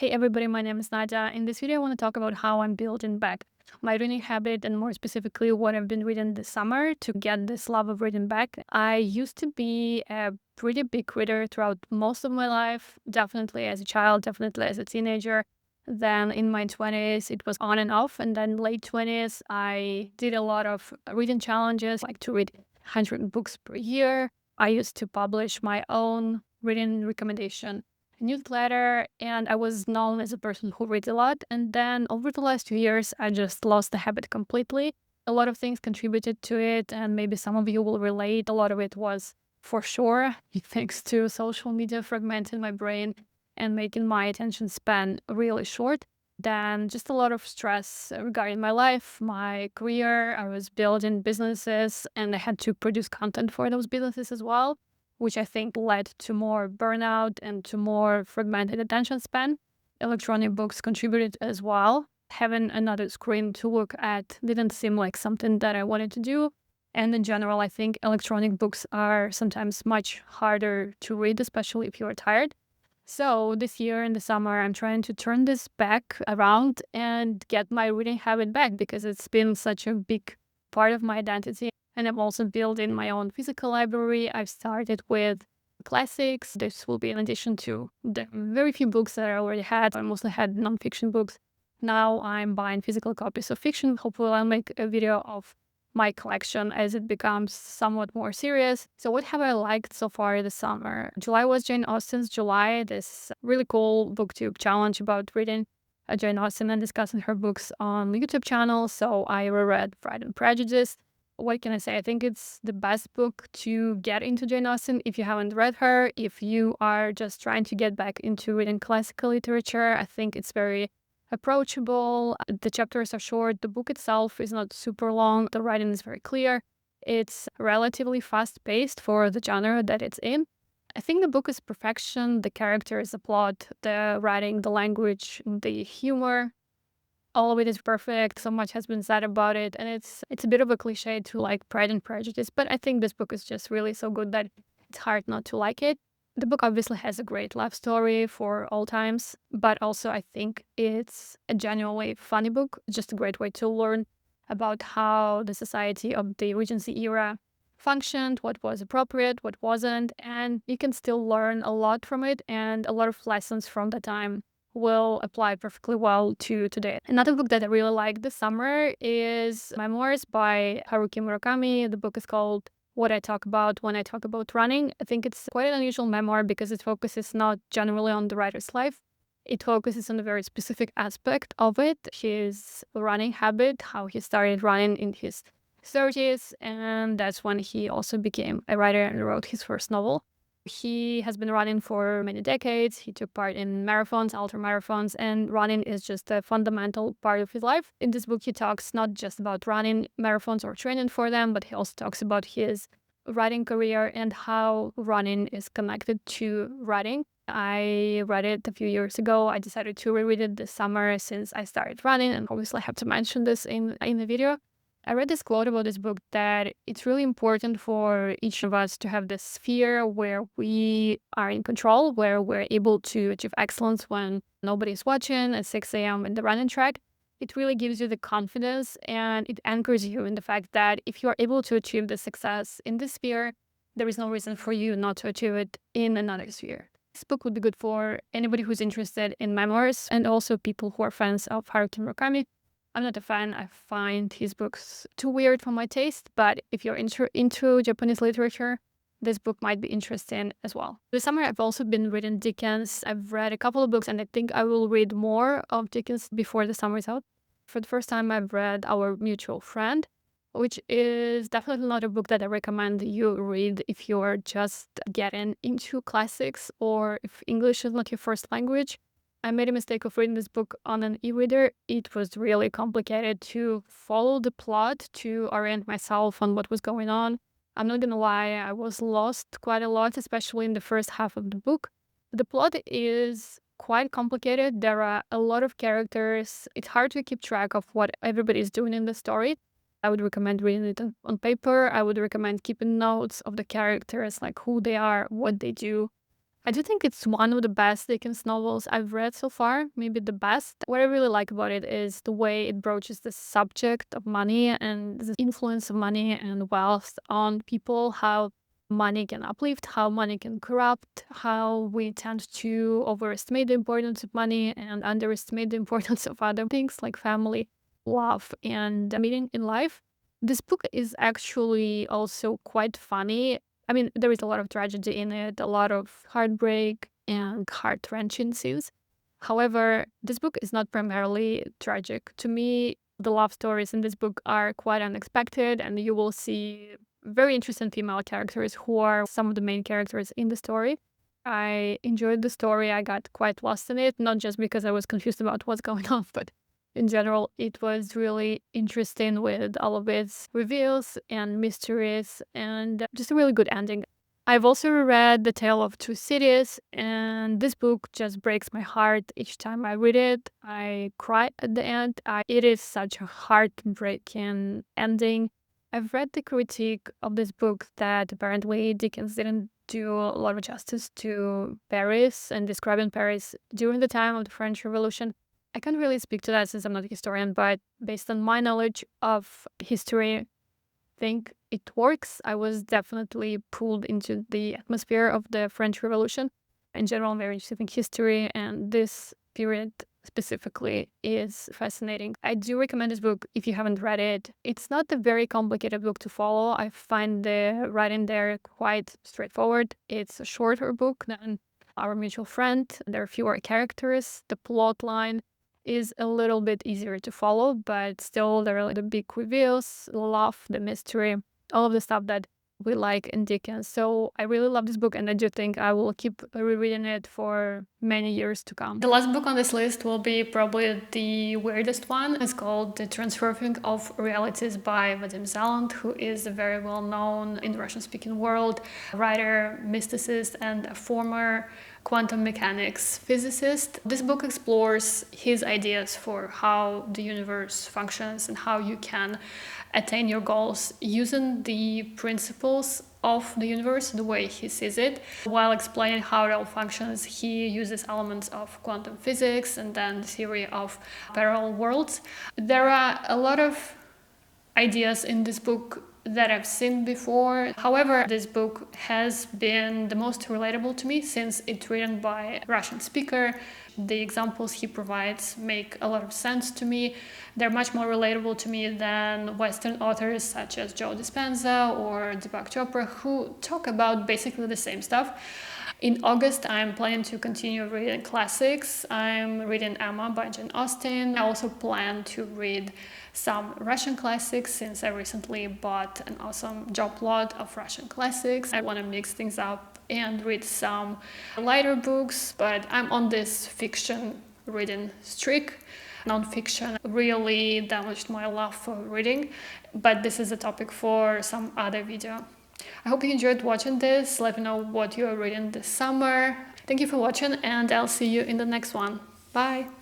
Hey everybody, my name is Nadia. In this video, I want to talk about how I'm building back my reading habit and more specifically what I've been reading this summer to get this love of reading back. I used to be a pretty big reader throughout most of my life, definitely as a child, definitely as a teenager. Then in my 20s, it was on and off. And then late 20s, I did a lot of reading challenges, like to read 100 books per year. I used to publish my own reading recommendation newsletter, and I was known as a person who reads a lot. And then over the last 2 years, I just lost the habit completely. A lot of things contributed to it, and maybe some of you will relate. A lot of it was for sure thanks to social media fragmenting my brain and making my attention span really short. Then just a lot of stress regarding my life, my career. I was building businesses and I had to produce content for those businesses as well, which I think led to more burnout and to more fragmented attention span. Electronic books contributed as well. Having another screen to look at didn't seem like something that I wanted to do. And in general, I think electronic books are sometimes much harder to read, especially if you're tired. So this year in the summer, I'm trying to turn this back around and get my reading habit back because it's been such a big part of my identity. And I'm also building my own physical library. I've started with classics. This will be in addition to the very few books that I already had. I mostly had nonfiction books. Now I'm buying physical copies of fiction. Hopefully I'll make a video of my collection as it becomes somewhat more serious. So what have I liked so far this summer? July was Jane Austen's July, this really cool booktube challenge about reading Jane Austen and discussing her books on the YouTube channel. So I reread Pride and Prejudice. What can I say? I think it's the best book to get into Jane Austen if you haven't read her. If you are just trying to get back into reading classical literature, I think it's very approachable. The chapters are short. The book itself is not super long. The writing is very clear. It's relatively fast-paced for the genre that it's in. I think the book is perfection. The characters, the plot, the writing, the language, the humor. All of it is perfect. So much has been said about it, and it's a bit of a cliche to like Pride and Prejudice, but I think this book is just really so good that it's hard not to like it. The book obviously has a great love story for all times, but also I think it's a genuinely funny book, just a great way to learn about how the society of the Regency era functioned, what was appropriate, what wasn't, and you can still learn a lot from it, and a lot of lessons from the time will apply perfectly well to today. Another book that I really like this summer is Memoirs by Haruki Murakami. The book is called What I Talk About When I Talk About Running. I think it's quite an unusual memoir because it focuses not generally on the writer's life. It focuses on a very specific aspect of it, his running habit, how he started running in his 30s, and that's when he also became a writer and wrote his first novel. He has been running for many decades. He took part in marathons, ultra marathons, and running is just a fundamental part of his life. In this book, he talks not just about running marathons or training for them, but he also talks about his writing career and how running is connected to writing. I read it a few years ago. I decided to reread it this summer since I started running, and obviously I have to mention this in the video. I read this quote about this book that it's really important for each of us to have this sphere where we are in control, where we're able to achieve excellence when nobody's watching at 6 a.m. in the running track. It really gives you the confidence and it anchors you in the fact that if you are able to achieve the success in this sphere, there is no reason for you not to achieve it in another sphere. This book would be good for anybody who's interested in memoirs and also people who are fans of Haruki Murakami. I'm not a fan. I find his books too weird for my taste, but if you're into Japanese literature, this book might be interesting as well. This summer, I've also been reading Dickens. I've read a couple of books, and I think I will read more of Dickens before the summer is out. For the first time, I've read Our Mutual Friend, which is definitely not a book that I recommend you read if you're just getting into classics or if English is not your first language. I made a mistake of reading this book on an e-reader. It was really complicated to follow the plot, to orient myself on what was going on. I'm not gonna lie, I was lost quite a lot, especially in the first half of the book. The plot is quite complicated. There are a lot of characters. It's hard to keep track of what everybody is doing in the story. I would recommend reading it on paper. I would recommend keeping notes of the characters, like who they are, what they do. I do think it's one of the best Dickens novels I've read so far, maybe the best. What I really like about it is the way it broaches the subject of money and the influence of money and wealth on people, how money can uplift, how money can corrupt, how we tend to overestimate the importance of money and underestimate the importance of other things like family, love, and meaning in life. This book is actually also quite funny. I mean, there is a lot of tragedy in it, a lot of heartbreak and heart-wrenching scenes. However, this book is not primarily tragic. To me, the love stories in this book are quite unexpected, and you will see very interesting female characters who are some of the main characters in the story. I enjoyed the story. I got quite lost in it, not just because I was confused about what's going on, but in general, it was really interesting with all of its reveals and mysteries and just a really good ending. I've also read The Tale of Two Cities, and this book just breaks my heart each time I read it. I cry at the end. It is such a heartbreaking ending. I've read the critique of this book that apparently Dickens didn't do a lot of justice to Paris and describing Paris during the time of the French Revolution. I can't really speak to that since I'm not a historian, but based on my knowledge of history, I think it works. I was definitely pulled into the atmosphere of the French Revolution. In general, I'm very interested in history, and this period specifically is fascinating. I do recommend this book if you haven't read it. It's not a very complicated book to follow. I find the writing there quite straightforward. It's a shorter book than Our Mutual Friend. There are fewer characters. The plot line is a little bit easier to follow, but still there are the big reveals, the love, the mystery, all of the stuff that we like in Dickens. So I really love this book, and I do think I will keep rereading it for many years to come. The last book on this list will be probably the weirdest one. It's called The Transurfing of Realities by Vadim Zeland, who is a very well-known in the Russian-speaking world writer, mysticist, and a former quantum mechanics physicist. This book explores his ideas for how the universe functions and how you can attain your goals using the principles of the universe, the way he sees it. While explaining how it all functions, he uses elements of quantum physics and then the theory of parallel worlds. There are a lot of ideas in this book that I've seen before. However, this book has been the most relatable to me since it's written by a Russian speaker. The examples he provides make a lot of sense to me. They're much more relatable to me than Western authors such as Joe Dispenza or Deepak Chopra, who talk about basically the same stuff. In August, I'm planning to continue reading classics. I'm reading Emma by Jane Austen. I also plan to read some Russian classics since I recently bought an awesome job lot of Russian classics. I want to mix things up and read some lighter books, but I'm on this fiction reading streak. Non-fiction really damaged my love for reading, but this is a topic for some other video. I hope you enjoyed watching this. Let me know what you are reading this summer. Thank you for watching, and I'll see you in the next one. Bye!